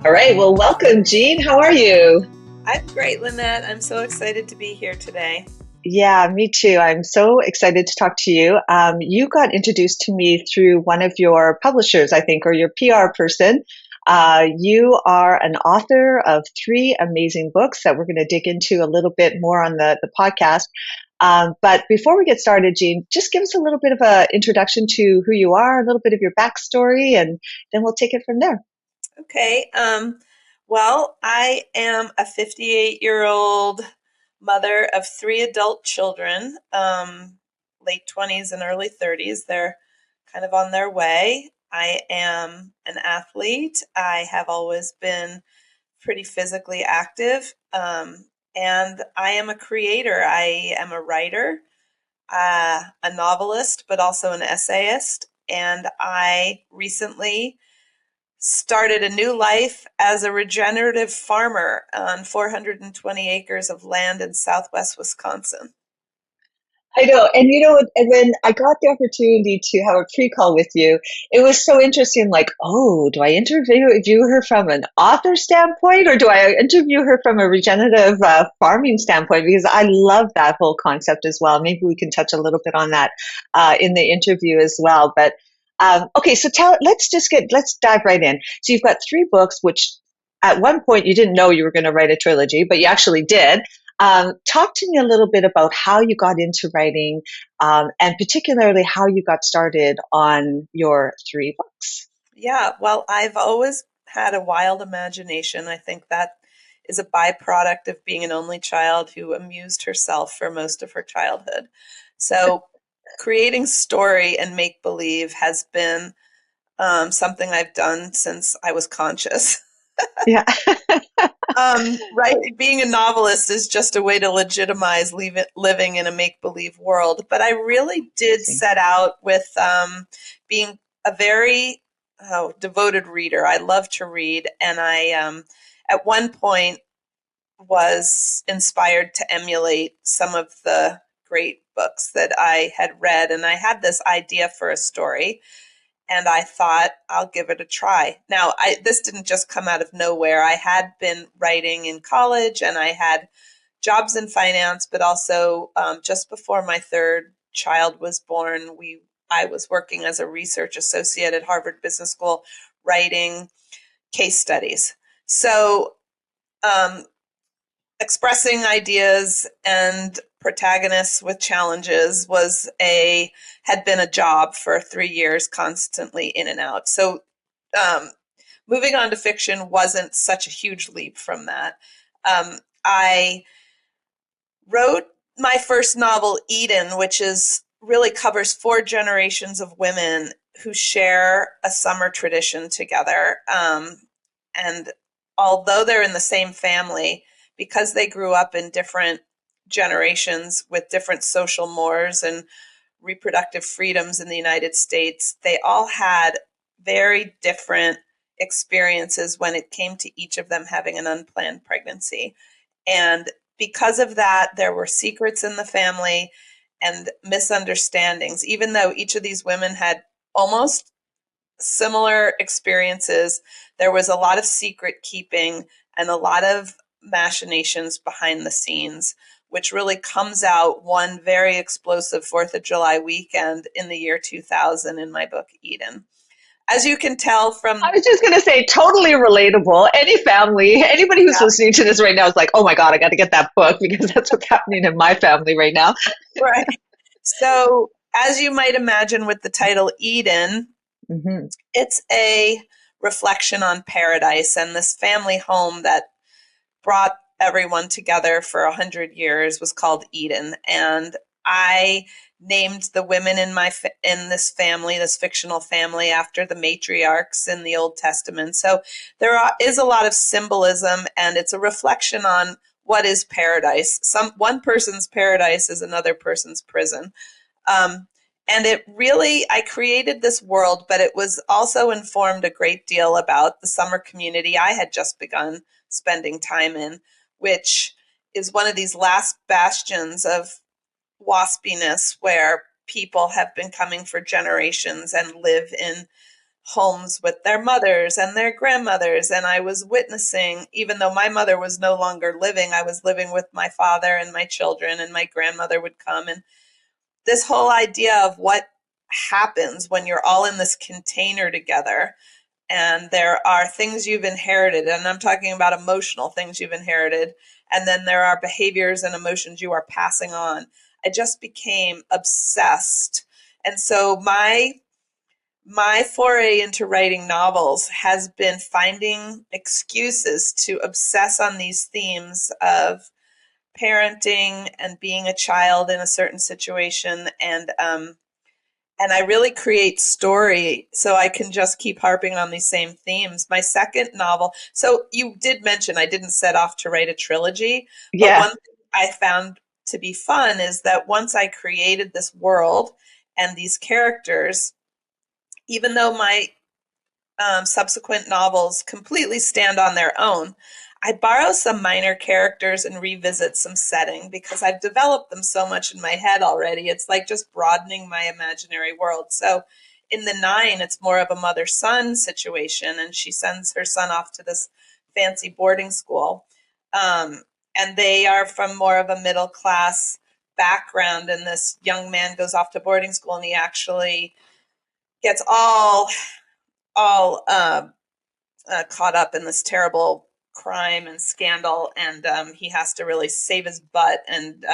All right. Well, welcome, Jeanne. How are you? I'm great, Lynette. I'm so excited to be here today. Yeah, me too. I'm so excited to talk to you. You got introduced to me through one of your publishers, I think, or your PR person. You are an author of three amazing books that we're going to dig into a little bit more on the podcast. But before we get started, Jeanne, just give us a little bit of an introduction to who you are, a little bit of your backstory, and then we'll take it from there. Okay. Well, I am a 58-year-old mother of three adult children, late 20s and early 30s. They're kind of on their way. I am an athlete. I have always been pretty physically active. And I am a creator. I am a writer, a novelist, but also an essayist. And I recently started a new life as a regenerative farmer on 420 acres of land in southwest Wisconsin. I know. And and when I got the opportunity to have a pre-call with you, it was so interesting. Like, oh, do I interview her from an author standpoint or do I interview her from a regenerative farming standpoint? Because I love that whole concept as well. Maybe we can touch a little bit on that in the interview as well. But okay, so let's dive right in. So you've got three books, which at one point you didn't know you were going to write a trilogy, but you actually did. Talk to me a little bit about how you got into writing, and particularly how you got started on your three books. Yeah, well, I've always had a wild imagination. I think that is a byproduct of being an only child who amused herself for most of her childhood. So, creating story and make believe has been something I've done since I was conscious. Yeah. Right. Being a novelist is just a way to legitimize living in a make believe world. But I really did Amazing. set out with being a very devoted reader. I love to read. And at one point, was inspired to emulate some of the great books that I had read. And I had this idea for a story and I thought I'll give it a try. Now, this didn't just come out of nowhere. I had been writing in college, and I had jobs in finance, but also just before my third child was born, I was working as a research associate at Harvard Business School, writing case studies. So um, expressing ideas and protagonists with challenges had been a job for 3 years, constantly in and out. So um, moving on to fiction wasn't such a huge leap from that. I wrote my first novel, Eden, which is really covers four generations of women who share a summer tradition together. And although they're in the same family, because they grew up in different generations with different social mores and reproductive freedoms in the United States, they all had very different experiences when it came to each of them having an unplanned pregnancy. And because of that, there were secrets in the family and misunderstandings. Even though each of these women had almost similar experiences, there was a lot of secret keeping and a lot of machinations behind the scenes, which really comes out one very explosive 4th of July weekend in the year 2000 in my book, Eden. As you can tell I from, was just going to say, totally relatable. Any family, anybody who's yeah, listening to this right now is like, oh my God, I got to get that book because that's what's happening in my family right now. right. So, as you might imagine with the title Eden, Hmm. it's a reflection on paradise and this family home that brought everyone together for 100 years was called Eden. And I named the women in this family, this fictional family, after the matriarchs in the Old Testament. So is a lot of symbolism, and it's a reflection on what is paradise. One person's paradise is another person's prison. Um, and it really, I created this world, but it was also informed a great deal about the summer community I had just begun spending time in, which is one of these last bastions of waspiness where people have been coming for generations and live in homes with their mothers and their grandmothers. And I was witnessing, even though my mother was no longer living, I was living with my father and my children, and my grandmother would come. And this whole idea of what happens when you're all in this container together, and there are things you've inherited, and I'm talking about emotional things you've inherited, and then there are behaviors and emotions you are passing on. I just became obsessed. And so my foray into writing novels has been finding excuses to obsess on these themes of parenting and being a child in a certain situation, and I really create story so I can just keep harping on these same themes. My second novel, so you did mention I didn't set off to write a trilogy, but Yeah. one thing I found to be fun is that once I created this world and these characters, even though my subsequent novels completely stand on their own, I borrow some minor characters and revisit some setting because I've developed them so much in my head already. It's like just broadening my imaginary world. So in the nine, it's more of a mother son situation, and she sends her son off to this fancy boarding school. Um, and they are from more of a middle class background. And this young man goes off to boarding school, and he actually gets all caught up in this terrible crime and scandal, and he has to really save his butt and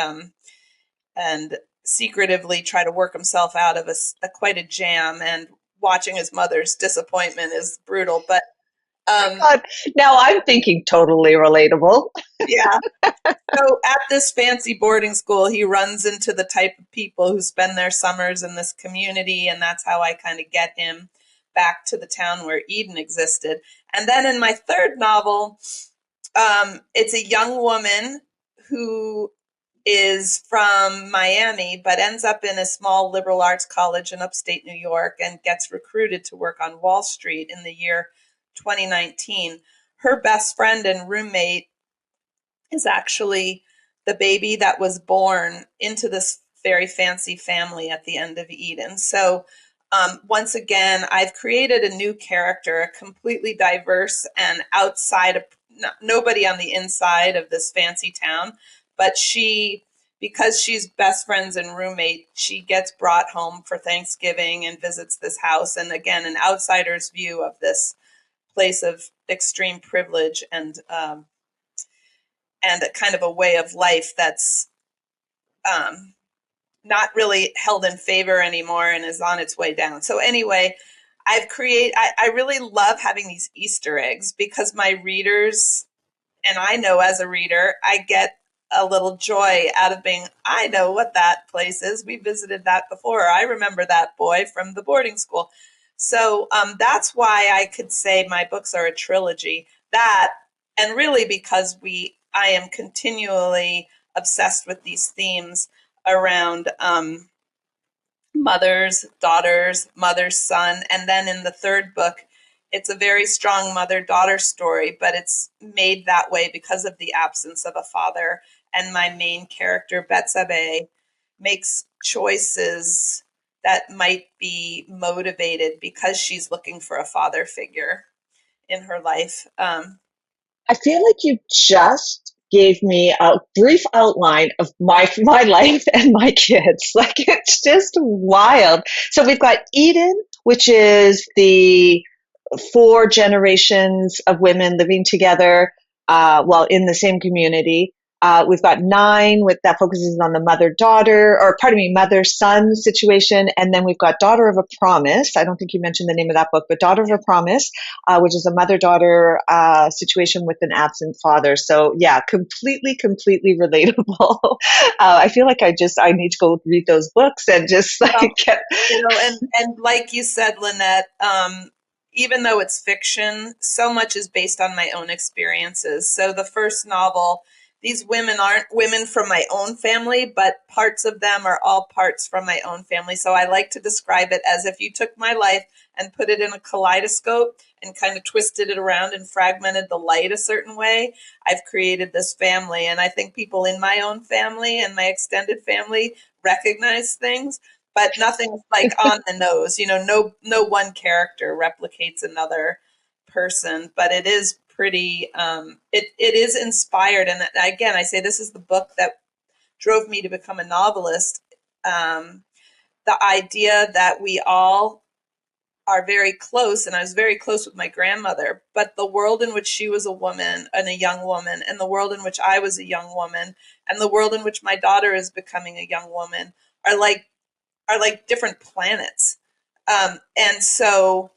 secretively try to work himself out of a quite a jam. And watching his mother's disappointment is brutal, but um, God, now I'm thinking totally relatable. yeah. So at this fancy boarding school, he runs into the type of people who spend their summers in this community, and that's how I kind of get him back to the town where Eden existed. And then in my third novel, it's a young woman who is from Miami, but ends up in a small liberal arts college in upstate New York and gets recruited to work on Wall Street in the year 2019. Her best friend and roommate is actually the baby that was born into this very fancy family at the end of Eden. So, once again, I've created a new character, a completely diverse and outside of nobody on the inside of this fancy town. But because she's best friends and roommate, she gets brought home for Thanksgiving and visits this house. And again, an outsider's view of this place of extreme privilege and a kind of a way of life that's um, not really held in favor anymore and is on its way down. So anyway, I really love having these Easter eggs because my readers, and I know as a reader, I get a little joy out of being, I know what that place is. We visited that before. I remember that boy from the boarding school. So that's why I could say my books are a trilogy. That, and really because I am continually obsessed with these themes around mothers, daughters, mother, son. And then in the third book, it's a very strong mother daughter story, but it's made that way because of the absence of a father. And my main character, Betsabe, makes choices that might be motivated because she's looking for a father figure in her life. I feel like you just gave me a brief outline of my life and my kids. Like it's just wild. So we've got Eden, which is the four generations of women living together, well, in the same community. We've got nine with that focuses on the mother daughter, or pardon me, mother son situation. And then we've got Daughter of a Promise. I don't think you mentioned the name of that book, but Daughter of a Promise, which is a mother daughter situation with an absent father. So yeah, completely relatable. I feel like I need to go read those books and just like Well, get, and like you said, Lynette, even though it's fiction, so much is based on my own experiences. So the first novel, these women aren't women from my own family, but parts of them are all parts from my own family. So I like to describe it as if you took my life and put it in a kaleidoscope and kind of twisted it around and fragmented the light a certain way. I've created this family, and I think people in my own family and my extended family recognize things. but nothing's like on the nose. No one character replicates another person, but it is pretty. It is inspired, and again, I say this is the book that drove me to become a novelist. Um, the idea that we all are very close, and I was very close with my grandmother, but the world in which she was a woman and a young woman, and the world in which I was a young woman, and the world in which my daughter is becoming a young woman are like different planets. And so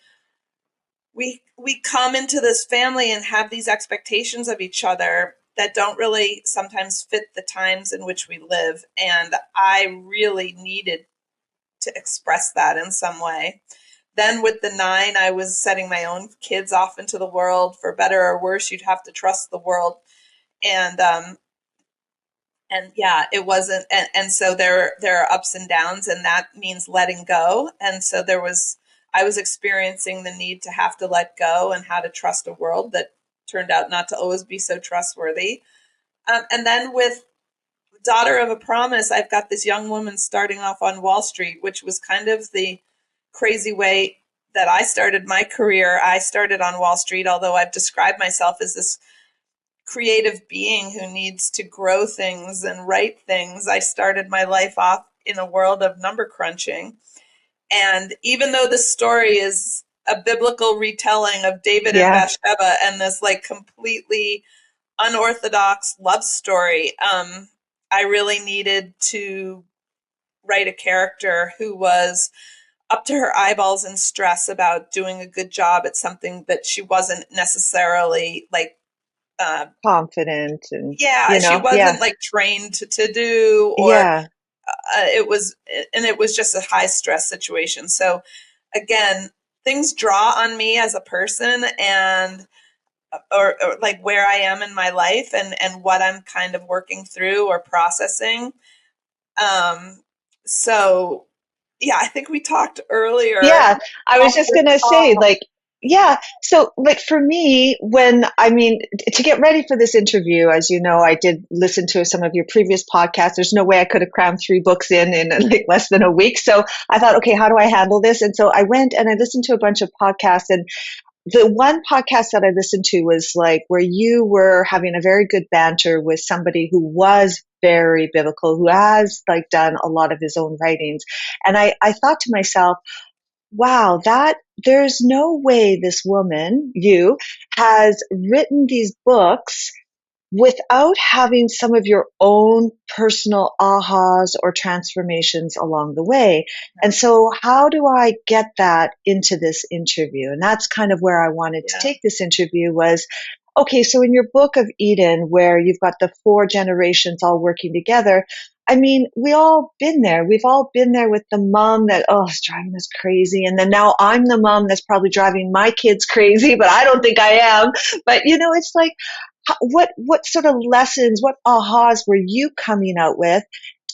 we come into this family and have these expectations of each other that don't really sometimes fit the times in which we live. And I really needed to express that in some way. Then with the 9, I was setting my own kids off into the world. For better or worse, you'd have to trust the world. And yeah, it wasn't, and so there are ups and downs, and that means letting go. And so I was experiencing the need to have to let go and how to trust a world that turned out not to always be so trustworthy. And then with Daughter of a Promise, I've got this young woman starting off on Wall Street, which was kind of the crazy way that I started my career. I started on Wall Street, although I've described myself as this creative being who needs to grow things and write things. I started my life off in a world of number crunching. And even though this story is a biblical retelling of David and Yeah. Bathsheba and this like completely unorthodox love story, I really needed to write a character who was up to her eyeballs in stress about doing a good job at something that she wasn't necessarily like uh, Confident and, yeah, she yeah, wasn't like trained to do, or yeah, it was just a high stress situation. So again, things draw on me as a person, and or like where I am in my life, and what I'm kind of working through or processing. Um, so yeah, I think we talked earlier yeah. I was off just this gonna say, call. like, yeah. So, like, for me, to get ready for this interview, as you know, I did listen to some of your previous podcasts. There's no way I could have crammed 3 books in like less than a week. So I thought, okay, how do I handle this? And so I went and I listened to a bunch of podcasts, and the one podcast that I listened to was like where you were having a very good banter with somebody who was very biblical, who has like done a lot of his own writings. And I thought to myself, wow, that there's no way this woman, you, has written these books without having some of your own personal ahas or transformations along the way. And so, how do I get that into this interview? And that's kind of where I wanted to Yeah, take this interview was, okay, so in your book of Eden, where you've got the 4 generations all working together, I mean, we all been there. We've all been there with the mom that, oh, it's driving us crazy. And then now I'm the mom that's probably driving my kids crazy, but I don't think I am. But, it's like, what sort of lessons, what ahas were you coming out with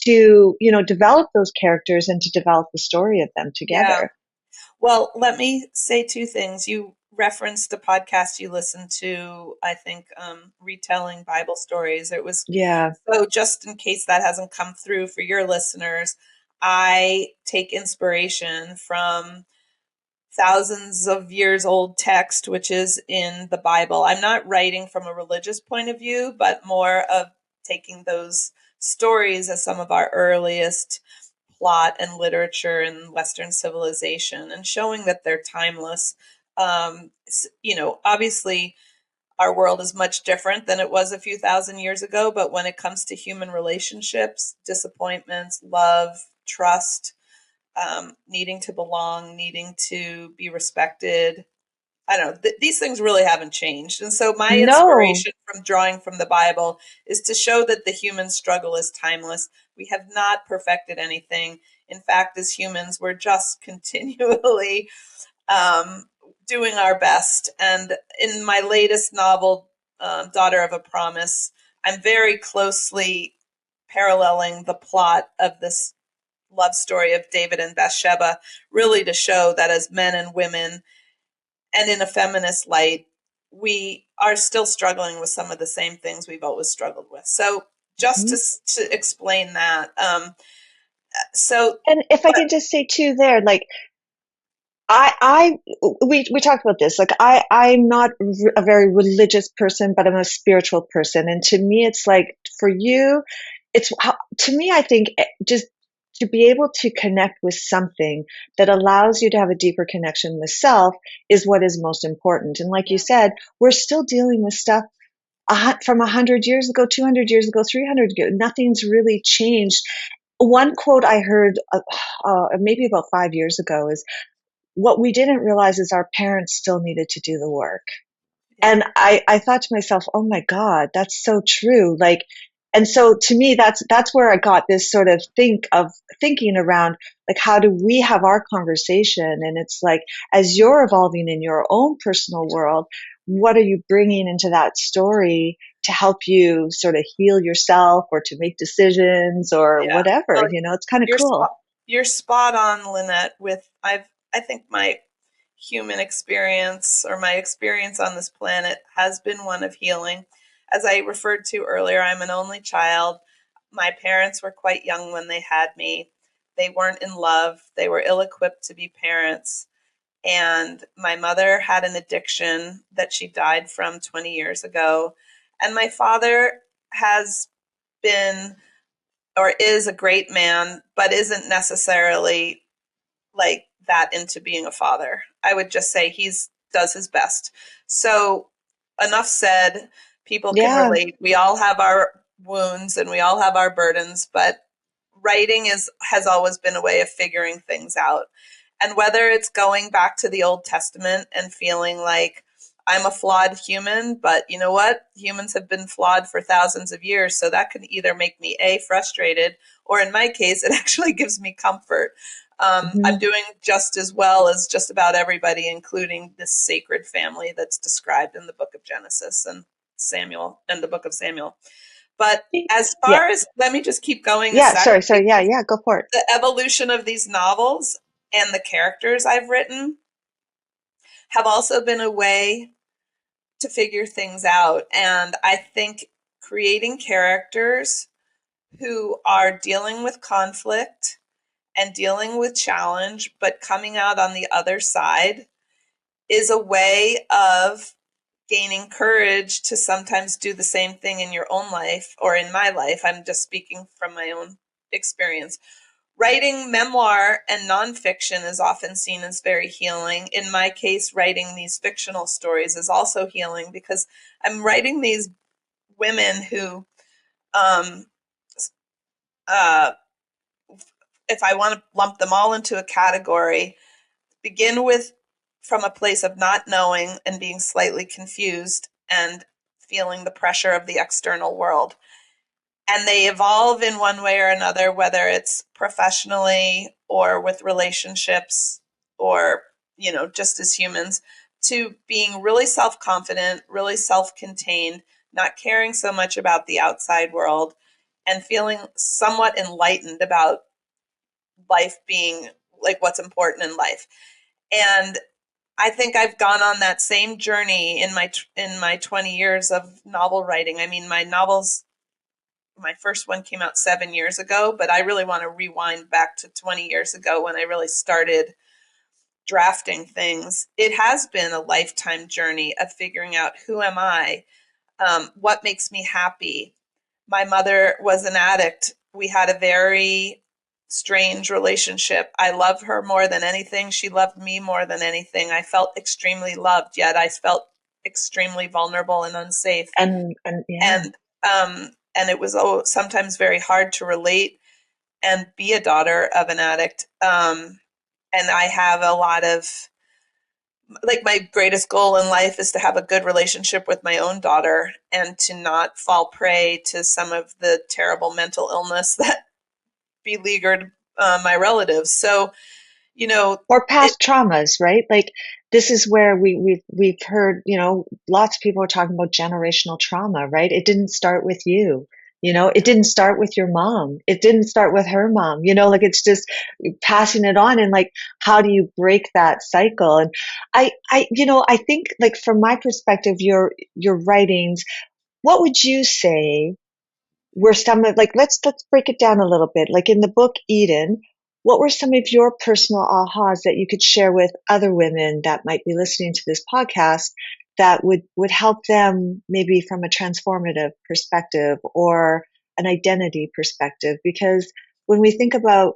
to, develop those characters and to develop the story of them yeah. together? Well, let me say 2 things. You referenced a podcast you listened to, I think, retelling Bible stories. It was Yeah. so just in case that hasn't come through for your listeners, I take inspiration from thousands of years old text, which is in the Bible. I'm not writing from a religious point of view, but more of taking those stories as some of our earliest plot and literature in Western civilization and showing that they're timeless. Obviously, our world is much different than it was a few thousand years ago, but when it comes to human relationships, disappointments, love, trust, needing to belong, needing to be respected. I don't know. These things really haven't changed. And so my No, inspiration from drawing from the Bible is to show that the human struggle is timeless. We have not perfected anything. In fact, as humans, we're just continually um, doing our best. And in my latest novel, Daughter of a Promise, I'm very closely paralleling the plot of this love story of David and Bathsheba, really to show that as men and women, and in a feminist light, we are still struggling with some of the same things we've always struggled with. So, just mhm, to explain that, So, And if I but can just say too there, like we talked about this. Like I'm not a very religious person, but I'm a spiritual person. And to me, it's like for you, it's how, to me, I think just to be able to connect with something that allows you to have a deeper connection with self is what is most important. And like you yeah, said, we're still dealing with stuff from 100 years ago, 200 years ago, 300 years ago. Nothing's really changed. One quote I heard maybe about 5 years ago is, what we didn't realize is our parents still needed to do the work. yeah, And I thought to myself, oh my God, that's so true. Like, and so to me, that's where I got this sort of thinking around, like, how do we have our conversation? And it's like, as you're evolving in your own personal world, what are you bringing into that story to help you sort of heal yourself or to make decisions or yeah. whatever? Well, It's kind of you're cool. spot, you're spot on, Lynette. I think my human experience or my experience on this planet has been one of healing. As I referred to earlier, I'm an only child. My parents were quite young when they had me. They weren't in love. They were ill equipped to be parents. And my mother had an addiction that she died from 20 years ago. And my father has been or is a great man, but isn't necessarily like that into being a father. I would just say he's does his best. So enough said, people can Yeah. relate. We all have our wounds and we all have our burdens, but writing is has always been a way of figuring things out. And whether it's going back to the Old Testament and feeling like I'm a flawed human, but you know what? Humans have been flawed for thousands of years. So that can either make me A, frustrated, or in my case, it actually gives me comfort. I'm Hmm. doing just as well as just about everybody, including this sacred family that's described in the book of Genesis and Samuel and the book of Samuel. But as Yeah. far as, let me just keep going a Yeah. sec, Sorry. Yeah. because Yeah. Go for it. the evolution of these novels and the characters I've written have also been a way to figure things out. And I think creating characters who are dealing with conflict and dealing with challenge, but coming out on the other side is a way of gaining courage to sometimes do the same thing in your own life or in my life. I'm just speaking from my own experience. Writing memoir and nonfiction is often seen as very healing. In my case, writing these fictional stories is also healing because I'm writing these women who, um, uh, if I want to lump them all into a category, begin with from a place of not knowing and being slightly confused and feeling the pressure of the external world. And they evolve in one way or another, whether it's professionally or with relationships or, just as humans, to being really self confident, really self contained, not caring so much about the outside world, and feeling somewhat enlightened about life being like what's important in life. And I think I've gone on that same journey in my 20 years of novel writing. I mean, my first one came out 7 years ago, but I really want to rewind back to 20 years ago when I really started drafting things. It has been a lifetime journey of figuring out who am I, what makes me happy. My mother was an addict. We had a very strange relationship. I love her more than anything. She loved me more than anything. I felt extremely loved, yet I felt extremely vulnerable and unsafe. And yeah. And and it was sometimes very hard to relate and be a daughter of an addict. And I have a lot of like my greatest goal in life is to have a good relationship with my own daughter and to not fall prey to some of the terrible mental illness that beleaguered my relatives. So, you know, Or it, past traumas, right? Like this is where we've heard, lots of people are talking about generational trauma, right? It didn't start with you. It didn't start with your mom. It didn't start with her mom. Like it's just passing it on, and like how do you break that cycle? And I think, like, from my perspective, your writings, what would you say were some of, like, let's break it down a little bit. Like in the book Eden, what were some of your personal ahas that you could share with other women that might be listening to this podcast that would help them maybe from a transformative perspective or an identity perspective? Because when we think about,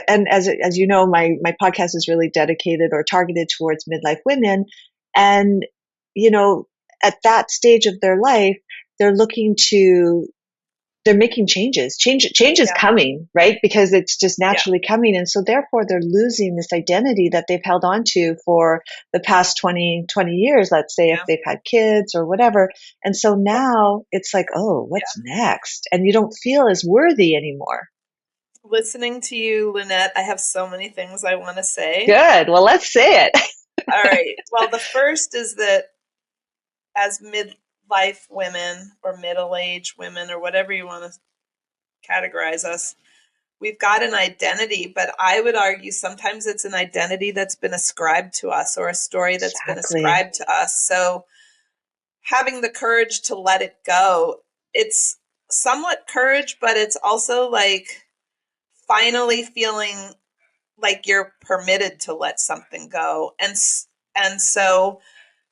and as you know, my podcast is really dedicated or targeted towards midlife women, and you know, at that stage of their life, they're looking to, they're making changes. Change is Yeah. coming, right? Because it's just Yeah. naturally coming. And so therefore they're losing this identity that they've held on to for the past 20 years, let's say, if Yeah. they've had kids or whatever. And so now it's like, oh, what's Yeah. next? And you don't feel as worthy anymore. Listening to you, Lynette, I have so many things I want to say. Good. Well, let's say it. All right. Well, the first is that as midlife women or middle-aged women or whatever you want to categorize us, we've got an identity, but I would argue sometimes it's an identity that's been ascribed to us or a story that's been Exactly. ascribed to us. So having the courage to let it go, it's somewhat courage, but it's also like finally feeling like you're permitted to let something go. And so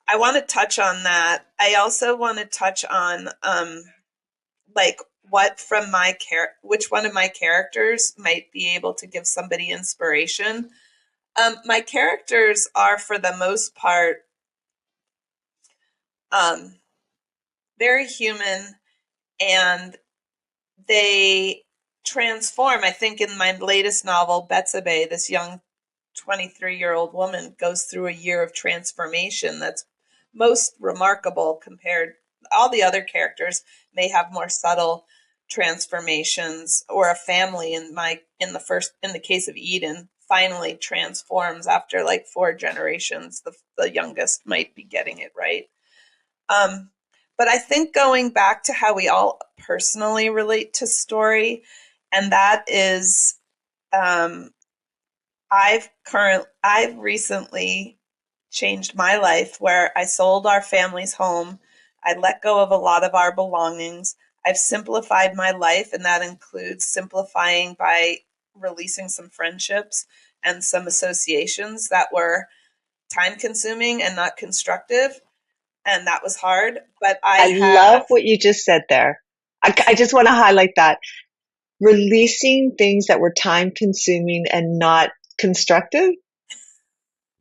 I want to touch on that. I also want to touch on like what from which one of my characters might be able to give somebody inspiration. My characters are for the most part um, very human, and they transform. I think in my latest novel, Betsabe, this young 23-year-old woman goes through a year of transformation that's most remarkable compared. All the other characters may have more subtle transformations, or a family in the case of Eden finally transforms after like 4 generations. The youngest might be getting it right. Um, but I think going back to how we all personally relate to story, and that is um, I've recently changed my life where I sold our family's home. I let go of a lot of our belongings. I've simplified my life, and that includes simplifying by releasing some friendships and some associations that were time consuming and not constructive. And that was hard, but I I love have, what you just said there. I just want to highlight that. Releasing things that were time consuming and not constructive.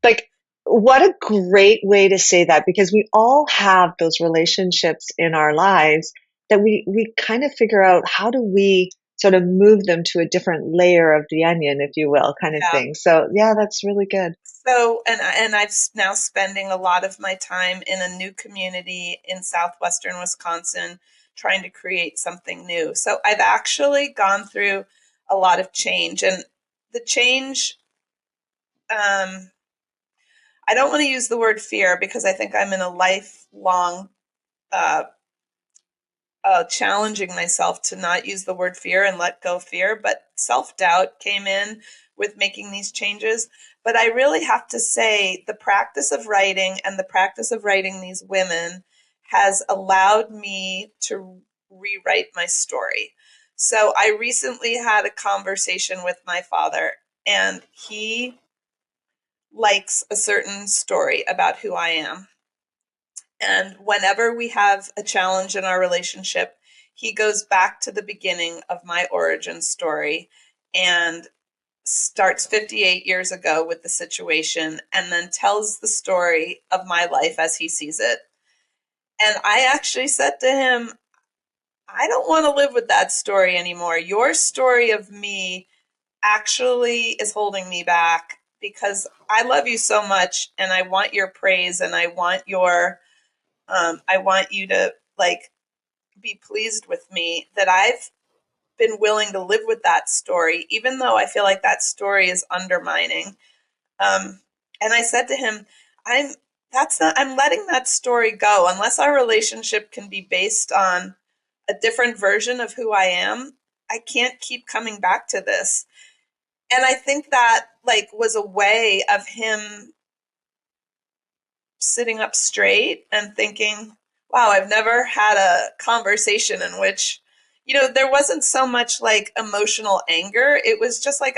Like, what a great way to say that, because we all have those relationships in our lives that we kind of figure out how do we sort of move them to a different layer of the onion, if you will, kind of yeah. thing. So yeah, that's really good. So, and I've now spending a lot of my time in a new community in southwestern Wisconsin, trying to create something new. So I've actually gone through a lot of change, and the change. Um, I don't want to use the word fear because I think I'm in a lifelong uh, challenging myself to not use the word fear and let go fear, but self doubt came in with making these changes. But I really have to say, the practice of writing and the practice of writing these women has allowed me to rewrite my story. So I recently had a conversation with my father, and he likes a certain story about who I am. And whenever we have a challenge in our relationship, he goes back to the beginning of my origin story and starts 58 years ago with the situation and then tells the story of my life as he sees it. And I actually said to him, I don't want to live with that story anymore. Your story of me actually is holding me back because I love you so much and I want your praise and I want you to like be pleased with me that I've been willing to live with that story, even though I feel like that story is undermining. And I said to him, I'm I'm letting that story go unless our relationship can be based on a different version of who I am. I can't keep coming back to this. And I think that like was a way of him sitting up straight and thinking, wow, I've never had a conversation in which, there wasn't so much like emotional anger. It was just like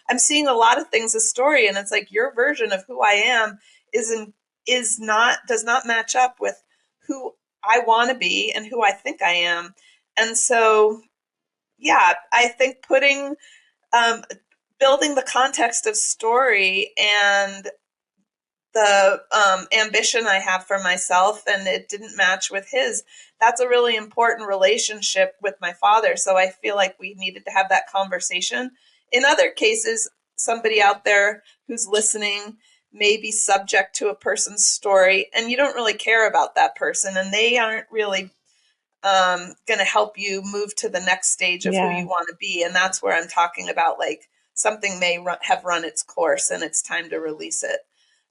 I'm seeing a lot of things as story, and it's like your version of who I am isn't is not does not match up with who I want to be and who I think I am. And so, yeah, I think um, building the context of story and the ambition I have for myself, and it didn't match with his. That's a really important relationship with my father. So I feel like we needed to have that conversation. In other cases, somebody out there who's listening may be subject to a person's story, and you don't really care about that person, and they aren't really going to help you move to the next stage of who Yeah. you want to be. And that's where I'm talking about like something may have run its course and it's time to release it.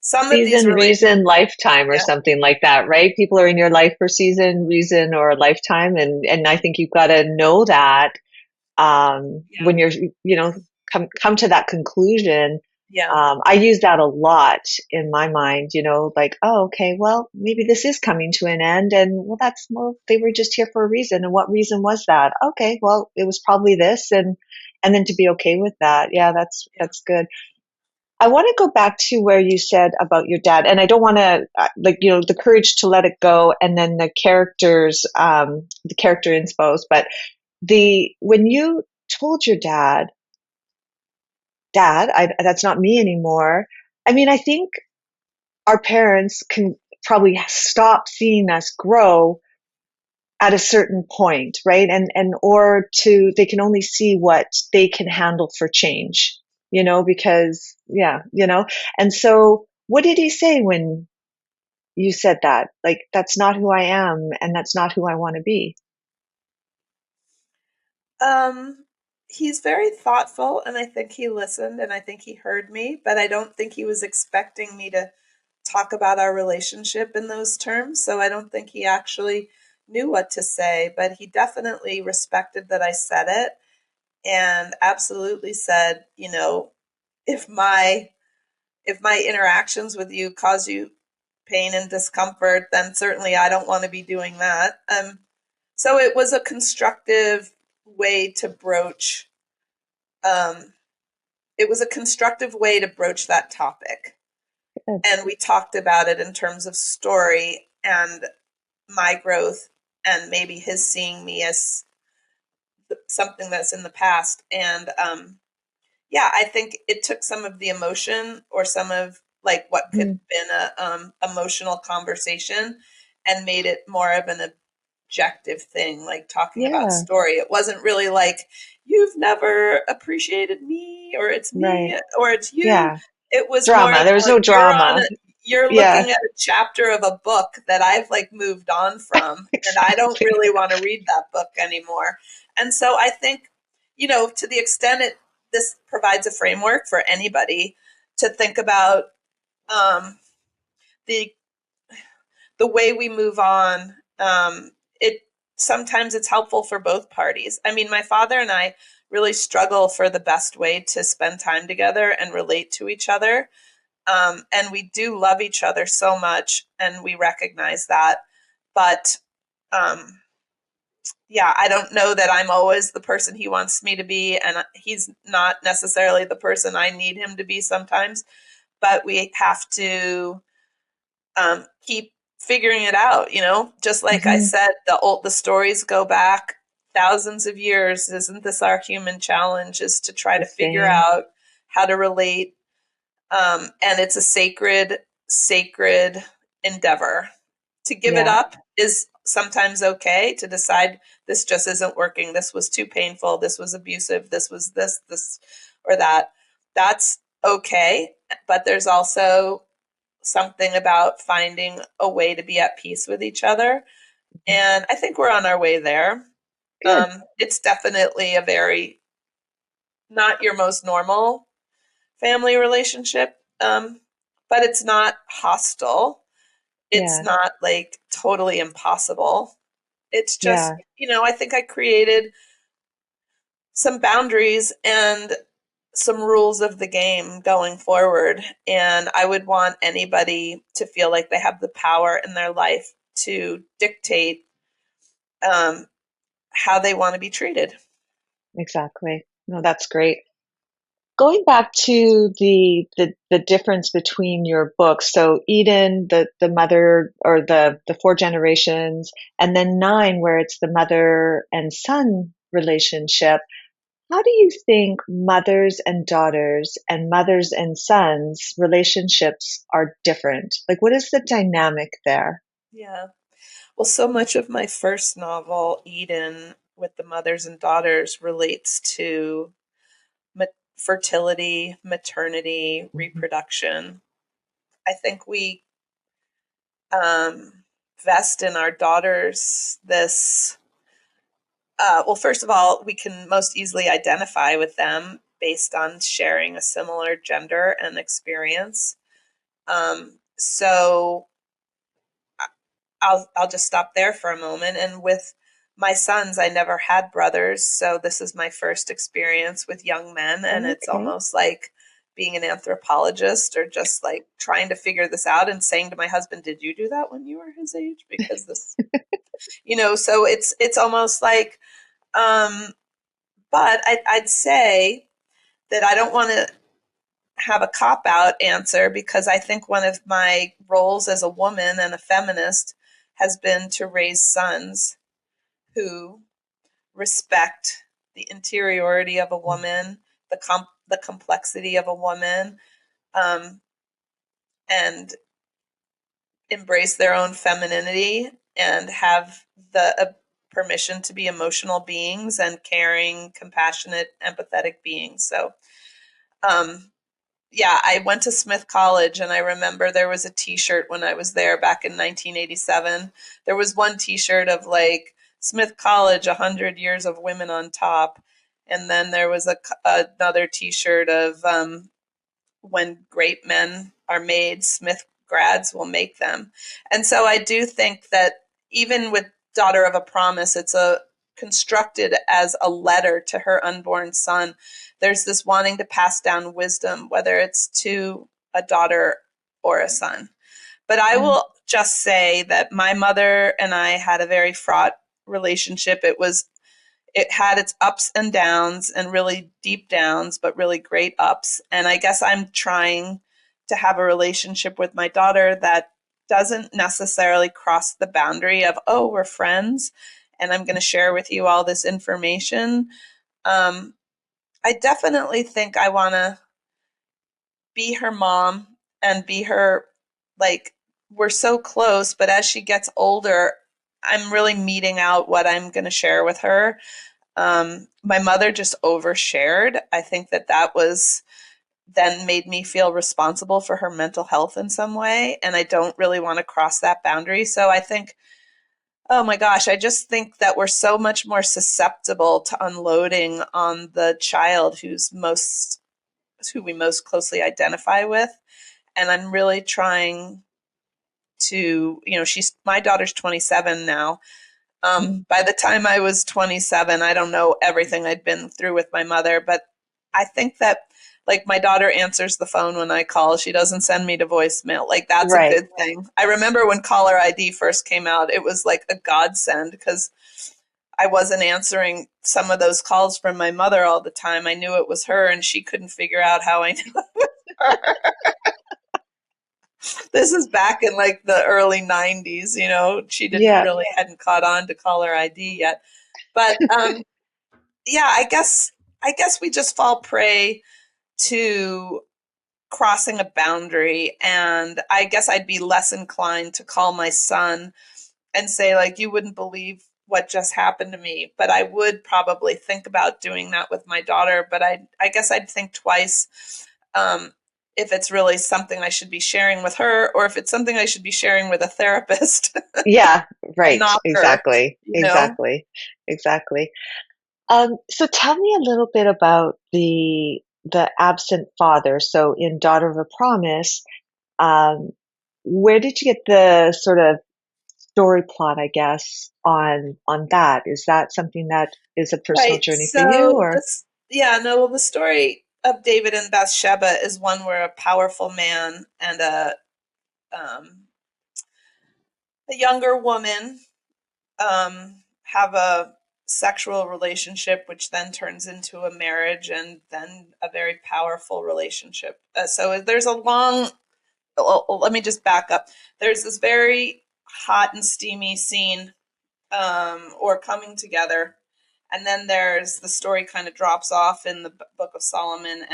Some of these Season, relationships, reason, lifetime, or yeah, something like that, right? People are in your life for season, reason, or a lifetime, and I think you've got to know that yeah, when you're, come to that conclusion. yeah, I use that a lot in my mind, like, oh, okay, well, maybe this is coming to an end, and well, they were just here for a reason, and what reason was that? Okay, well, it was probably this, and then to be okay with that, yeah, yeah. that's good. I want to go back to where you said about your dad, and I don't want to, like, the courage to let it go, and then the character inspos, but when you told your dad, that's not me anymore. I mean, I think our parents can probably stop seeing us grow at a certain point, right? They can only see what they can handle for change, because, yeah, And so, what did he say when you said that? Like, that's not who I am, and that's not who I want to be. Um, he's very thoughtful, and I think he listened, and I think he heard me, but I don't think he was expecting me to talk about our relationship in those terms. So I don't think he actually knew what to say, but he definitely respected that I said it and absolutely said, if my interactions with you cause you pain and discomfort, then certainly I don't want to be doing that. So it was a constructive way to broach. Um, it was a constructive way to broach that topic, Good. and we talked about it in terms of story and my growth, and maybe his seeing me as something that's in the past. And yeah, I think it took some of the emotion or some of like what could have Mm, been a emotional conversation and made it more of an objective thing, like talking about yeah, story. It wasn't really like you've never appreciated me or it's right. me or it's you. Yeah. It was more Drama. There was about no drama. you're Yeah. looking at a chapter of a book that I've like moved on from and I don't Exactly. really want to read that book anymore. And so I think, to the extent this provides a framework for anybody to think about um, the the way we move on. It sometimes it's helpful for both parties. I mean, my father and I really struggle for the best way to spend time together and relate to each other. And we do love each other so much, and we recognize that. But yeah, I don't know that I'm always the person he wants me to be, and he's not necessarily the person I need him to be sometimes. But we have to keep figuring it out. Just like I Hmm. said, the stories go back thousands of years. Isn't this our human challenge? Is to try The to figure same. out how to relate, and it's a sacred endeavor. To give it Yeah. up is sometimes okay. To decide this just isn't working. This was too painful. This was abusive. This was this or that. That's okay. But there's also something about finding a way to be at peace with each other. And I think we're on our way there. Good. It's definitely a very not your most normal family relationship, but it's not hostile. It's Yeah. not like totally impossible. It's just, Yeah. I think I created some boundaries and some rules of the game going forward. And I would want anybody to feel like they have the power in their life to dictate um, how they want to be treated. Exactly. No, that's great. Going back to the difference between your books, so Eden, the mother or the four generations, and then nine, where it's the mother and son relationship. How do you think mothers and daughters and mothers and sons relationships are different? Like, what is the dynamic there? Yeah. Well, so much of my first novel, Eden, with the mothers and daughters, relates to fertility, maternity, Mhm. reproduction. I think we vest in our daughters this. Well, first of all, we can most easily identify with them based on sharing a similar gender and experience. So I'll just stop there for a moment. And with my sons, I never had brothers, so this is my first experience with young men, and it's Okay. almost like being an anthropologist or just like trying to figure this out and saying to my husband, "Did you do that when you were his age?" Because this, so it's almost like, um, but I'd say that I don't want to have a cop out answer because I think one of my roles as a woman and a feminist has been to raise sons who respect the interiority of a woman, the complexity of a woman, um, and embrace their own femininity and have the permission to be emotional beings and caring, compassionate, empathetic beings. So, um, yeah, I went to Smith College and I remember there was a t-shirt when I was there back in 1987. There was one t-shirt of like Smith College 100 years of women on top, and then there was another t-shirt of when great men are made, Smith grads will make them. And so I do think that even with Daughter of a Promise, it's a constructed as a letter to her unborn son. There's this wanting to pass down wisdom, whether it's to a daughter or a son. But I Mm, will just say that my mother and I had a very fraught relationship. It had its ups and downs and really deep downs, but really great ups. And I guess I'm trying to have a relationship with my daughter that doesn't necessarily cross the boundary of, oh, we're friends and I'm going to share with you all this information. Um, I definitely think I want to be her mom and be her, like, we're so close, but as she gets older, I'm really meeting out what I'm going to share with her. My mother just overshared. I think that that was then made me feel responsible for her mental health in some way. And I don't really want to cross that boundary. So I think, oh my gosh, I just think that we're so much more susceptible to unloading on the child who we most closely identify with. And I'm really trying to, my daughter's 27 now. mm. By the time I was 27, I don't know everything I'd been through with my mother, but I think that like my daughter answers the phone when I call. She doesn't send me to voicemail. Like that's a Right. good thing. I remember when caller ID first came out, it was like a godsend because I wasn't answering some of those calls from my mother all the time. I knew it was her and she couldn't figure out how I knew it was her. This is back in like the early 90s, she didn't Yeah. really hadn't caught on to caller ID yet. But yeah, I guess we just fall prey to crossing a boundary, and I guess I'd be less inclined to call my son and say like you wouldn't believe what just happened to me, but I would probably think about doing that with my daughter, but I guess I'd think twice um if it's really something I should be sharing with her or if it's something I should be sharing with a therapist Yeah. and Right. not her, Exactly. you know? Exactly. Exactly. So tell me a little bit about the absent father. So in Daughter of a Promise, um, where did you get the sort of story plot, I guess, on that? Is that something that is a personal Right. journey for you, So or? this, yeah, no, well, the story of David and Bathsheba is one where a powerful man and um, a younger woman have a sexual relationship, which then turns into a marriage and then a very powerful relationship. So there's a long, let me just back up. There's this very hot and steamy scene, or coming together. And then there's the story kind of drops off in the Book of Solomon,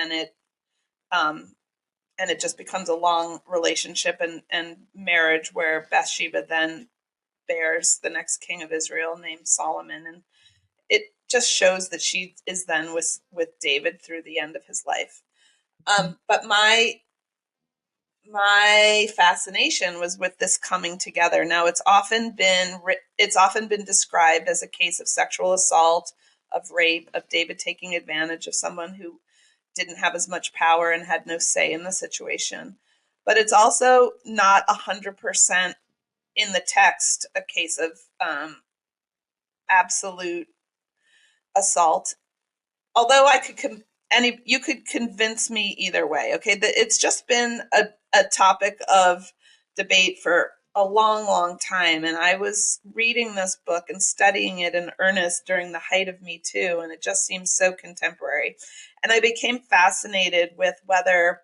um, and it just becomes a long relationship and marriage where Bathsheba then bears the next king of Israel named Solomon. And it just shows that she is then with David through the end of his life. But my fascination was with this coming together. Now it's often been described as a case of sexual assault, of rape, of David taking advantage of someone who didn't have as much power and had no say in the situation. But it's also not 100% in the text a case of absolute assault. Although you could convince me either way. Okay, it's just been a topic of debate for a long, long time, and I was reading this book and studying it in earnest during the height of Me Too, and it just seems so contemporary. And I became fascinated with whether,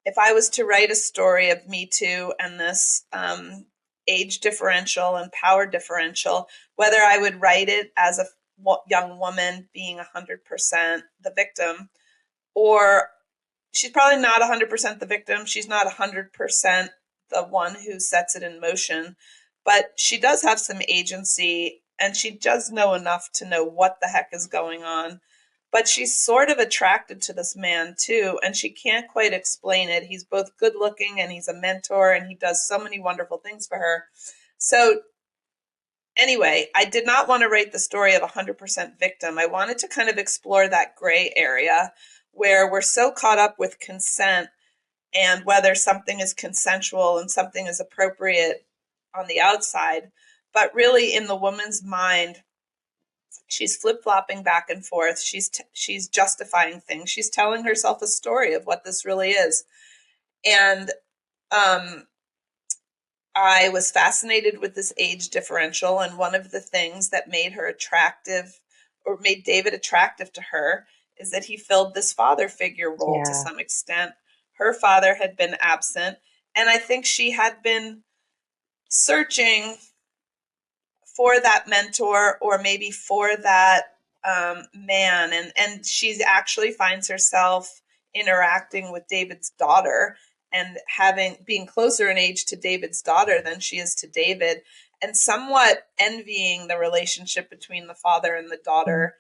if I was to write a story of Me Too and this age differential and power differential, whether I would write it as a young woman being 100% the victim, or she's probably not 100% the victim. She's not 100% the one who sets it in motion, but she does have some agency and she does know enough to know what the heck is going on. But she's sort of attracted to this man too, and she can't quite explain it. He's both good looking and he's a mentor and he does so many wonderful things for her. So anyway, I did not want to write the story of 100% victim. I wanted to kind of explore that gray area where we're so caught up with consent and whether something is consensual and something is appropriate on the outside. But really, in the woman's mind, she's flip-flopping back and forth. She's justifying things. She's telling herself a story of what this really is. And um, I was fascinated with this age differential, and one of the things that made her attractive, or made David attractive to her, is that he filled this father figure role to Yeah. some extent. Her father had been absent, and I think she had been searching for that mentor or maybe for that man, and she actually finds herself interacting with David's daughter and being closer in age to David's daughter than she is to David, and somewhat envying the relationship between the father and the daughter,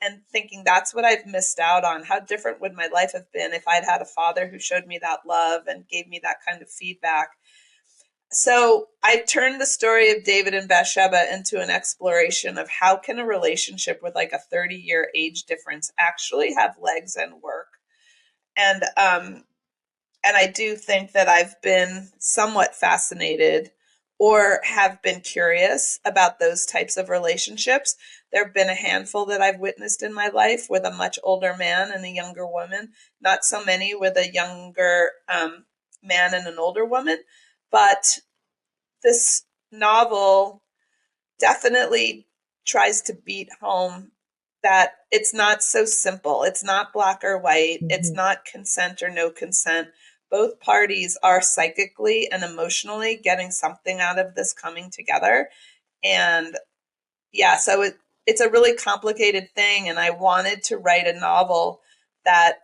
and thinking, that's what I've missed out on. How different would my life have been if I'd had a father who showed me that love and gave me that kind of feedback. So I turned the story of David and Bathsheba into an exploration of how can a relationship with like a 30-year age difference actually have legs and work. And I do think that I've been somewhat fascinated or have been curious about those types of relationships. There have been a handful that I've witnessed in my life with a much older man and a younger woman, not so many with a younger man and an older woman. But this novel definitely tries to beat home that it's not so simple. It's not black or white. It's Mm-hmm. not consent or no consent. Both parties are psychically and emotionally getting something out of this coming together. And yeah, so it's a really complicated thing. And I wanted to write a novel that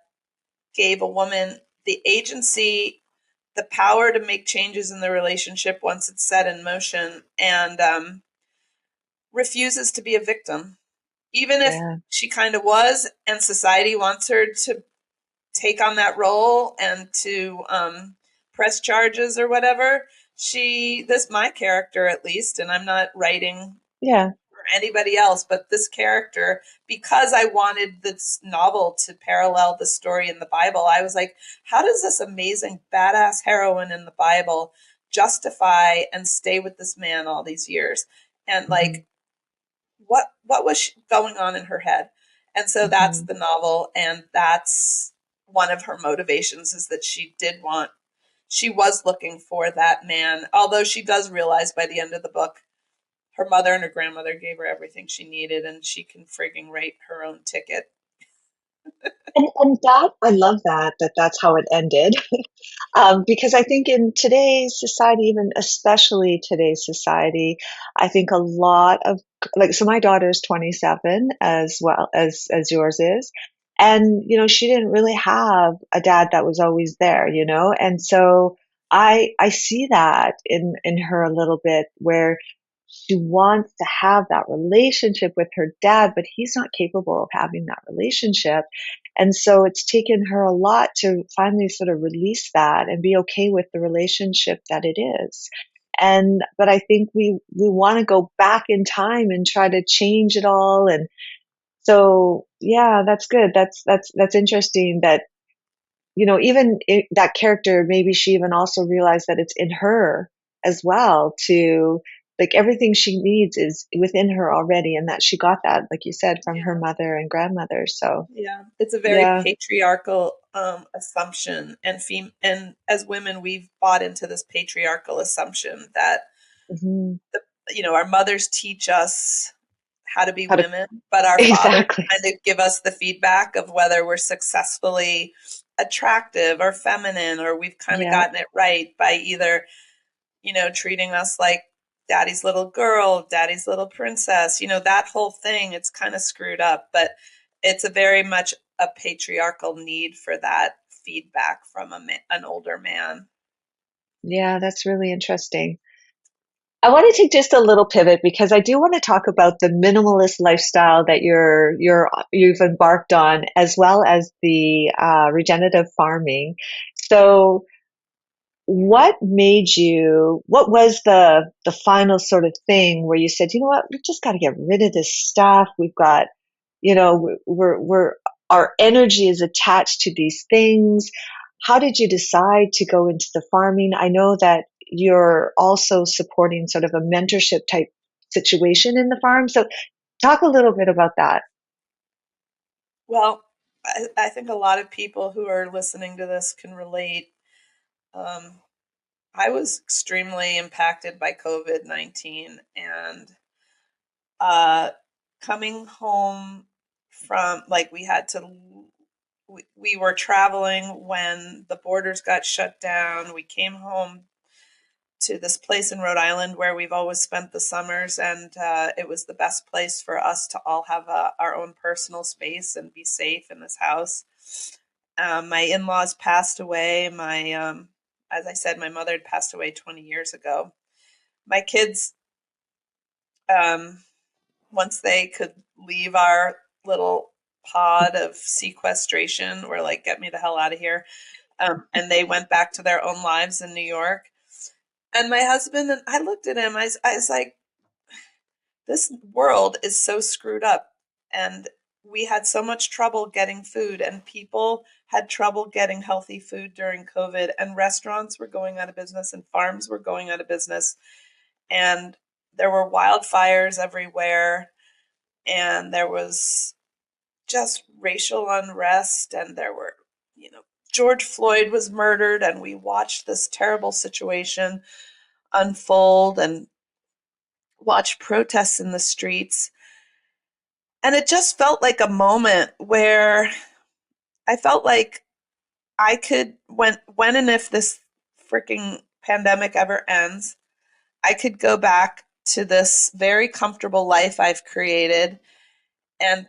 gave a woman the agency, the power to make changes in the relationship once it's set in motion, and refuses to be a victim. Even if Yeah. she kind of was, and society wants her to take on that role and to press charges or whatever, this my character at least, and I'm not writing Yeah. for anybody else, but this character, because I wanted this novel to parallel the story in the Bible, I was like, how does this amazing badass heroine in the Bible justify and stay with this man all these years? And Mm-hmm. like, what was going on in her head? And so that's Mm-hmm. the novel, and that's one of her motivations, is that she was looking for that man, although she does realize by the end of the book her mother and her grandmother gave her everything she needed, and she can frigging write her own ticket. And that I love that's how it ended. Because I think in today's society, even especially today's society, I think a lot of like, so my daughter's 27 as well as yours is. And, she didn't really have a dad that was always there, and so I see that in her a little bit where she wants to have that relationship with her dad, but he's not capable of having that relationship. And so it's taken her a lot to finally sort of release that and be okay with the relationship that it is. But I think we want to go back in time and try to change it all. And so, yeah, that's good. That's interesting that, even that character, maybe she even also realized that it's in her as well to, like, everything she needs is within her already, and that she got that, like you said, from her Yeah. mother and grandmother. So, Yeah, it's a very yeah. patriarchal assumption, and and as women, we've bought into this patriarchal assumption that Hmm. the, our mothers teach us how to be How to women, but our fathers exactly. kind of give us the feedback of whether we're successfully attractive or feminine, or we've kind of Yeah. gotten it right by either treating us like daddy's little girl, daddy's little princess, that whole thing. It's kind of screwed up, but it's a very much a patriarchal need for that feedback from an older man. Yeah, that's really interesting. I want to take just a little pivot because I do want to talk about the minimalist lifestyle that you've embarked on, as well as the regenerative farming. So, what was the final sort of thing where you said, you know what, we just got to get rid of this stuff. We've got, we're our energy is attached to these things. How did you decide to go into the farming? I know that you're also supporting sort of a mentorship type situation in the farm. So talk a little bit about that. Well, I think a lot of people who are listening to this can relate. Um, I was extremely impacted by COVID-19, and uh, coming home from, like, we were traveling when the borders got shut down. We came home to this place in Rhode Island where we've always spent the summers, and it was the best place for us to all have our own personal space and be safe in this house. My in-laws passed away. As I said, my mother had passed away 20 years ago. My kids, um, once they could leave our little pod of sequestration, were like, get me the hell out of here. And they went back to their own lives in New York. And my husband, and I looked at him, I was like, this world is so screwed up. And we had so much trouble getting food, and people had trouble getting healthy food during COVID, and restaurants were going out of business, and farms were going out of business. And there were wildfires everywhere, and there was just racial unrest, and there were, George Floyd was murdered, and we watched this terrible situation unfold and watch protests in the streets. And it just felt like a moment where I felt like I could, when and if this freaking pandemic ever ends, I could go back to this very comfortable life I've created and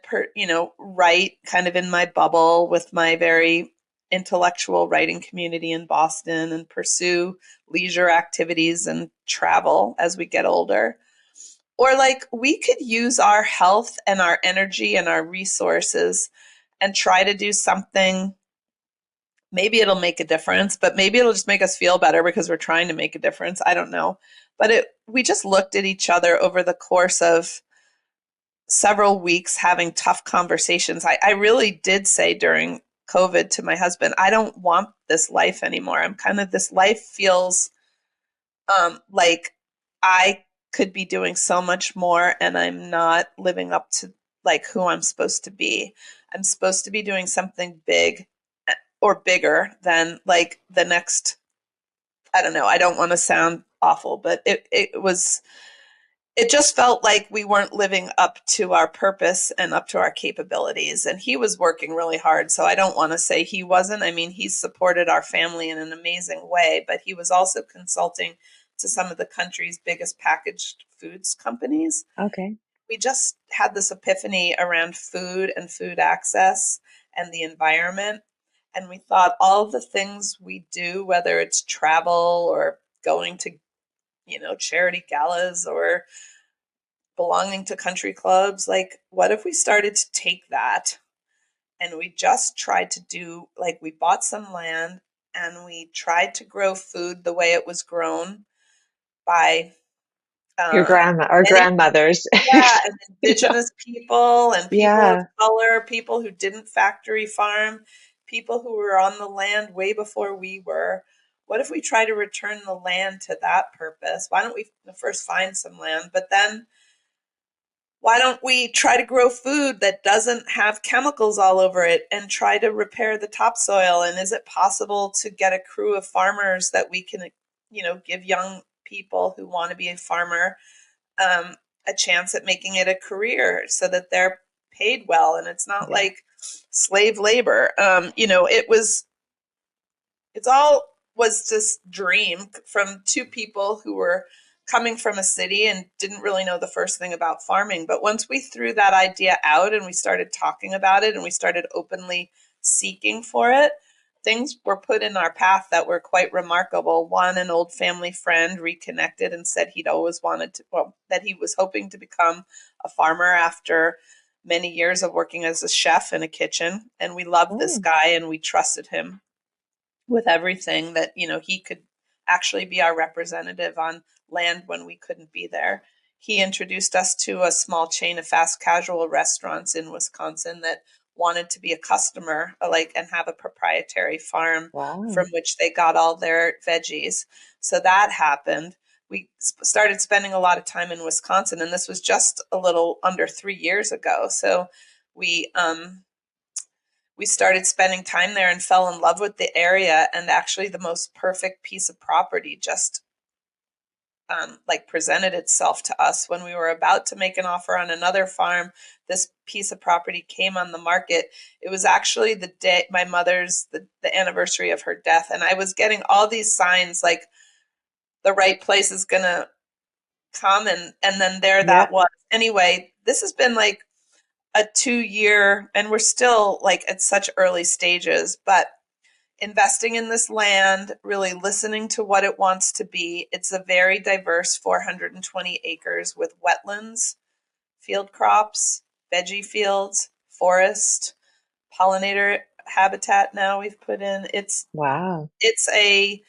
write kind of in my bubble with my very intellectual writing community in Boston, and pursue leisure activities and travel as we get older. Or, like, we could use our health and our energy and our resources and try to do something. Maybe it'll make a difference, but maybe it'll just make us feel better because we're trying to make a difference. I don't know. But we just looked at each other over the course of several weeks having tough conversations. I really did say during COVID to my husband, I don't want this life anymore. This life feels like I could be doing so much more, and I'm not living up to, like, who I'm supposed to be. I'm supposed to be doing something big, or bigger than, like, the next. I don't know. I don't want to sound awful, but it was. it just felt like we weren't living up to our purpose and up to our capabilities. And he was working really hard. So I don't want to say he wasn't. I mean, he supported our family in an amazing way, but he was also consulting to some of the country's biggest packaged foods companies. Okay. We just had this epiphany around food and food access and the environment. And we thought all of the things we do, whether it's travel or going to, charity galas or belonging to country clubs, like what if we started to take that and we just tried to do, like, we bought some land and we tried to grow food the way it was grown by Your grandma, our many, grandmothers. yeah, and Yeah. indigenous people and people of Yeah. color, people who didn't factory farm, people who were on the land way before we were. What if we try to return the land to that purpose? Why don't we first find some land, but then why don't we try to grow food that doesn't have chemicals all over it and try to repair the topsoil? And is it possible to get a crew of farmers that we can, give young people who want to be a farmer a chance at making it a career so that they're paid well and it's not Yeah. like slave labor? It's all was this dream from two people who were coming from a city and didn't really know the first thing about farming. But once we threw that idea out and we started talking about it and we started openly seeking for it, things were put in our path that were quite remarkable. One, an old family friend reconnected and said he'd always wanted to, well, that he was hoping to become a farmer after many years of working as a chef in a kitchen. And we loved this Oh, guy and we trusted him with everything, that he could actually be our representative on land when we couldn't be there. He introduced us to a small chain of fast casual restaurants in Wisconsin that wanted to be a customer, like, and have a proprietary farm from wow. which they got all their veggies. So that happened. We started spending a lot of time in Wisconsin, and this was just a little under 3 years ago. So we we started spending time there and fell in love with the area, and actually the most perfect piece of property just like presented itself to us when we were about to make an offer on another farm. This piece of property came on the market. It was actually the day my mother's the anniversary of her death, and I was getting all these signs like the right place is gonna come, and then there Yeah. that was. Anyway, this has been like a 2 year, and we're still like at such early stages, but investing in this land, really listening to what it wants to be. It's a very diverse 420 acres with wetlands, field crops, veggie fields, forest, pollinator habitat now we've put in. Wow. It's a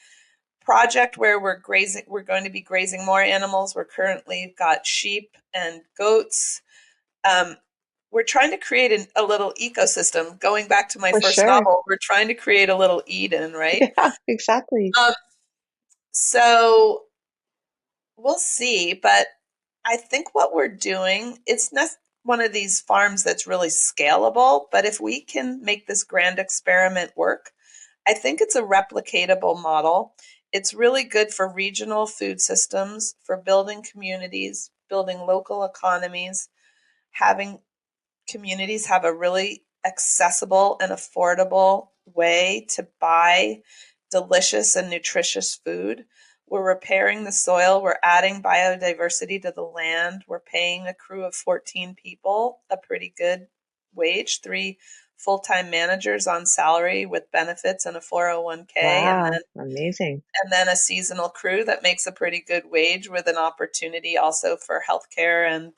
project where we're going to be grazing more animals. We're currently got sheep and goats. Um, we're trying to create a little ecosystem. Going back to my For first sure. novel, we're trying to create a little Eden, right? Yeah, exactly. Um, so we'll see, but I think what we're doing, it's not one of these farms that's really scalable, but if we can make this grand experiment work, I think it's a replicatable model. It's really good for regional food systems, for building communities, building local economies, having communities have a really accessible and affordable way to buy delicious and nutritious food. We're repairing the soil, we're adding biodiversity to the land, we're paying a crew of 14 people a pretty good wage, three full-time managers on salary with benefits and a 401k, and Wow. then Amazing. a seasonal crew that makes a pretty good wage with an opportunity also for healthcare and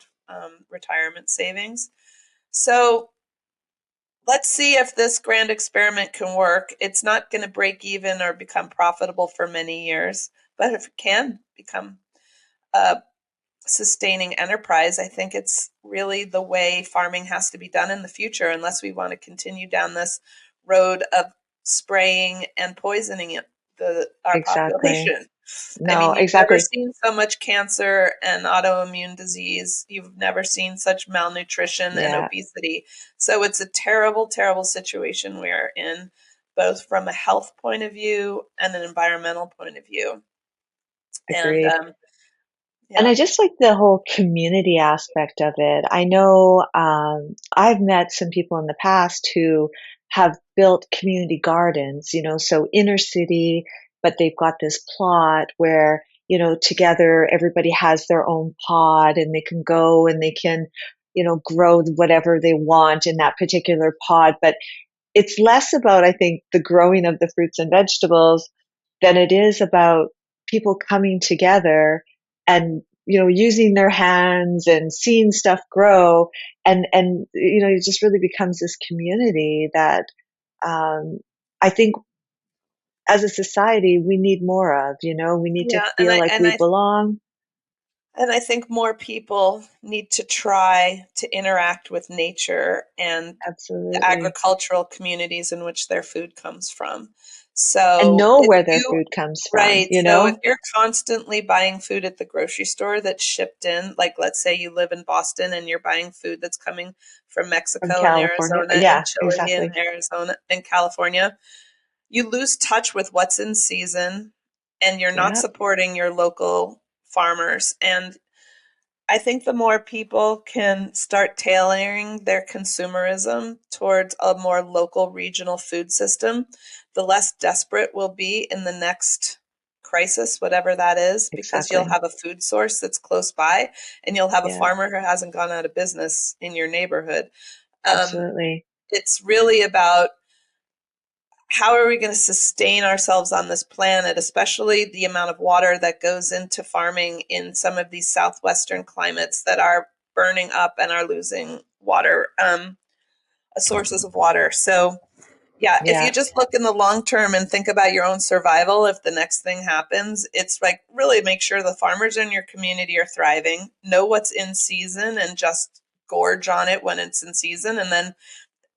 retirement savings. So let's see if this grand experiment can work. It's not going to break even or become profitable for many years, but if it can become a sustaining enterprise, I think it's really the way farming has to be done in the future, unless we want to continue down this road of spraying and poisoning our Exactly. population. I No, mean, you've never exactly. seen so much cancer and autoimmune disease. You've never seen such malnutrition and Yeah, obesity. So it's a terrible, terrible situation we are in, both from a health point of view and an environmental point of view. And agreed. And Yeah. I just like the whole community aspect of it. I know I've met some people in the past who have built community gardens, so inner city, but they've got this plot where, together everybody has their own pod and they can go and they can, grow whatever they want in that particular pod. But it's less about, I think, the growing of the fruits and vegetables than it is about people coming together and using their hands and seeing stuff grow, and it just really becomes this community that um, I think as a society we need more of. We need to Yeah, feel like we belong. and I think more people need to try to interact with nature and the Absolutely. agricultural communities in which their food comes from. And So know if where their you food comes from, right, so if you're constantly buying food at the grocery store that's shipped in, like let's say you live in Boston and you're buying food that's coming from from Mexico and California. Arizona and Yeah, Chile and exactly. Arizona and California, you lose touch with what's in season and you're not Yeah, supporting your local farmers. And I think the more people can start tailoring their consumerism towards a more local regional food system, the less desperate we'll be in the next crisis, whatever that is, because you'll exactly. have a food source that's close by and you'll have a Yeah, farmer who hasn't gone out of business in your neighborhood. Um, absolutely. it's really about how are we going to sustain ourselves on this planet, especially the amount of water that goes into farming in some of these southwestern climates that are burning up and are losing water, sources of water. So, yeah, if you Yeah, just look in the long term and think about your own survival, if the next thing happens, it's like really make sure the farmers in your community are thriving, know what's in season, and just gorge on it when it's in season. And then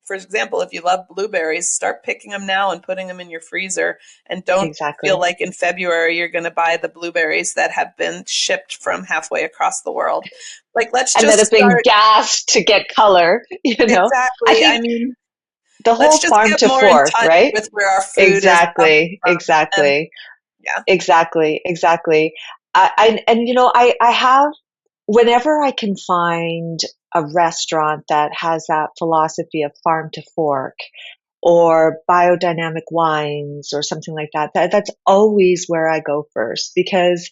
for example, if you love blueberries, start picking them now and putting them in your freezer. And don't feel exactly. like in February you're going to buy the blueberries that have been shipped from halfway across the world. Like, let's And that just have been start. gassed to get color. I Exactly. I think mean, the let's whole just farm get to more in fork, touch right? with where our food is coming Exactly, from. And exactly, yeah, exactly. And I have, whenever I can find a restaurant that has that philosophy of farm to fork, or biodynamic wines or something like that. That's always where I go first, because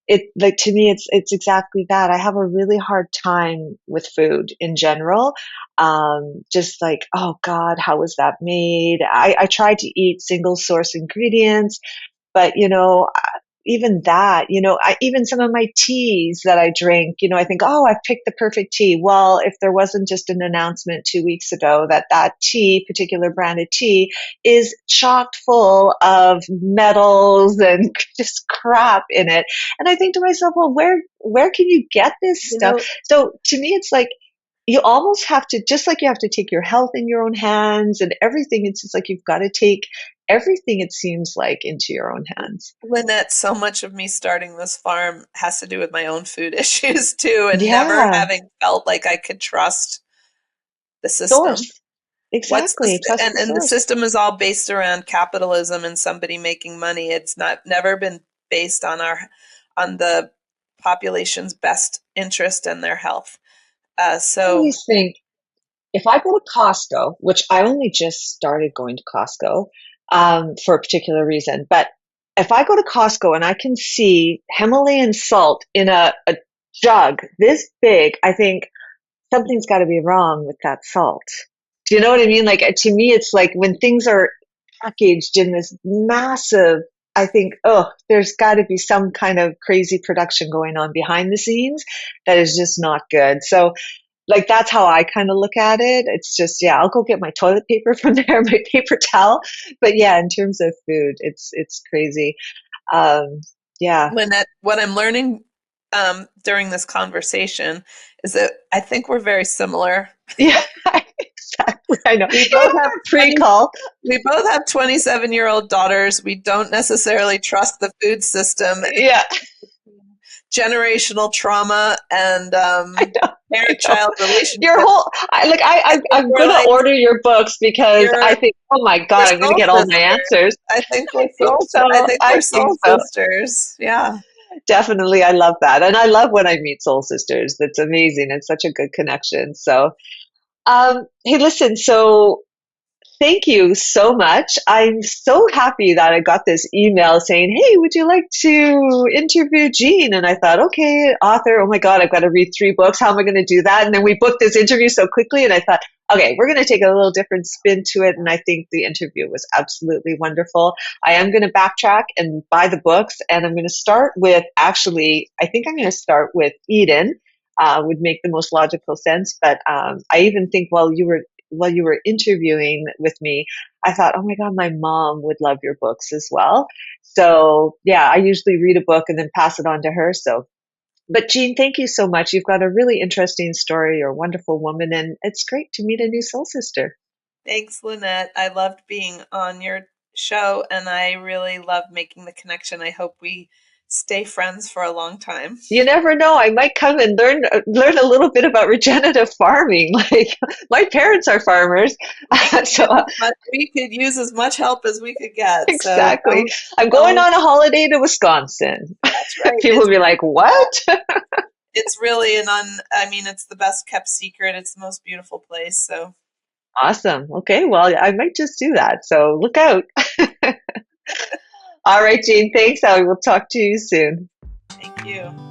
it, like, to me it's exactly that. I have a really hard time with food in general. Just like, oh God, how was that made? I tried to eat single source ingredients, but even that, even some of my teas that I drink, I think, oh, I've picked the perfect tea. Well, if there wasn't just an announcement 2 weeks ago that that tea, particular brand of tea, is chock full of metals and just crap in it. And I think to myself, well, where can you get this you stuff? know, So to me, it's like, you almost have to, just like you have to take your health in your own hands and everything, it's just like you've got to take everything, it seems like, into your own hands. Lynette, so much of me starting this farm has to do with my own food issues too, and never Yeah. having felt like I could trust the system. Source. What's Exactly. Trust the and the source. system is all based around capitalism and somebody making money. It's not never been based on our on the population's best interest and their health. I So always think, if I go to Costco, which I only just started going to Costco for a particular reason, but if I go to Costco and I can see Himalayan salt in a jug this big, I think something's got to be wrong with that salt. Do you know what I mean? Like, to me, it's like when things are packaged in this massive, I think, oh, there's got to be some kind of crazy production going on behind the scenes that is just not good. So, like, that's how I kind of look at it. It's just, yeah, I'll go get my toilet paper from there, my paper towel. But yeah, in terms of food, it's crazy. Um, yeah, Lynette, what I'm learning during this conversation is that I think we're very similar. yeah, exactly. I know. We Even both have our 20, pre-call. we both have 27-year-old daughters. We don't necessarily trust the food system. Yeah, Generational trauma and I know. parent-child Your relationships. whole, like, I think I'm we're gonna like order your books because I you're think, oh my we're God, I'm gonna soul get all my sisters. answers. I think we're I think soul. I so. think I we're think soul so. sisters. Yeah. Definitely. I love that. And I love when I meet soul sisters. That's amazing. It's such a good connection. So, hey, listen, so thank you so much. I'm so happy that I got this email saying, "Hey, would you like to interview Jeanne?" And I thought, okay, author, oh my God, I've got to read 3 books. How am I going to do that? And then we booked this interview so quickly, and I thought, okay, we're going to take a little different spin to it. And I think the interview was absolutely wonderful. I am going to backtrack and buy the books, and I'm going to start with actually, I think I'm going to start with Eden. Would make the most logical sense, but I even think while you were interviewing with me, I thought, oh my God, my mom would love your books as well. So yeah, I usually read a book and then pass it on to her. So, but Jeanne, thank you so much. You've got a really interesting story. You're a wonderful woman, and it's great to meet a new soul sister. Thanks, Lynette. I loved being on your show and I really love making the connection. I hope we stay friends for a long time. You never know. I might come and learn a little bit about regenerative farming. Like my parents are farmers, so We could use as much help as we could get. So exactly. I'm going on a holiday to Wisconsin. that's right. People will be like, "What?" It's really I mean, it's the best kept secret. It's the most beautiful place. So Awesome. Okay, well, I might just do that. So look out. All right, Jeanne, thanks. I will talk to you soon. thank you.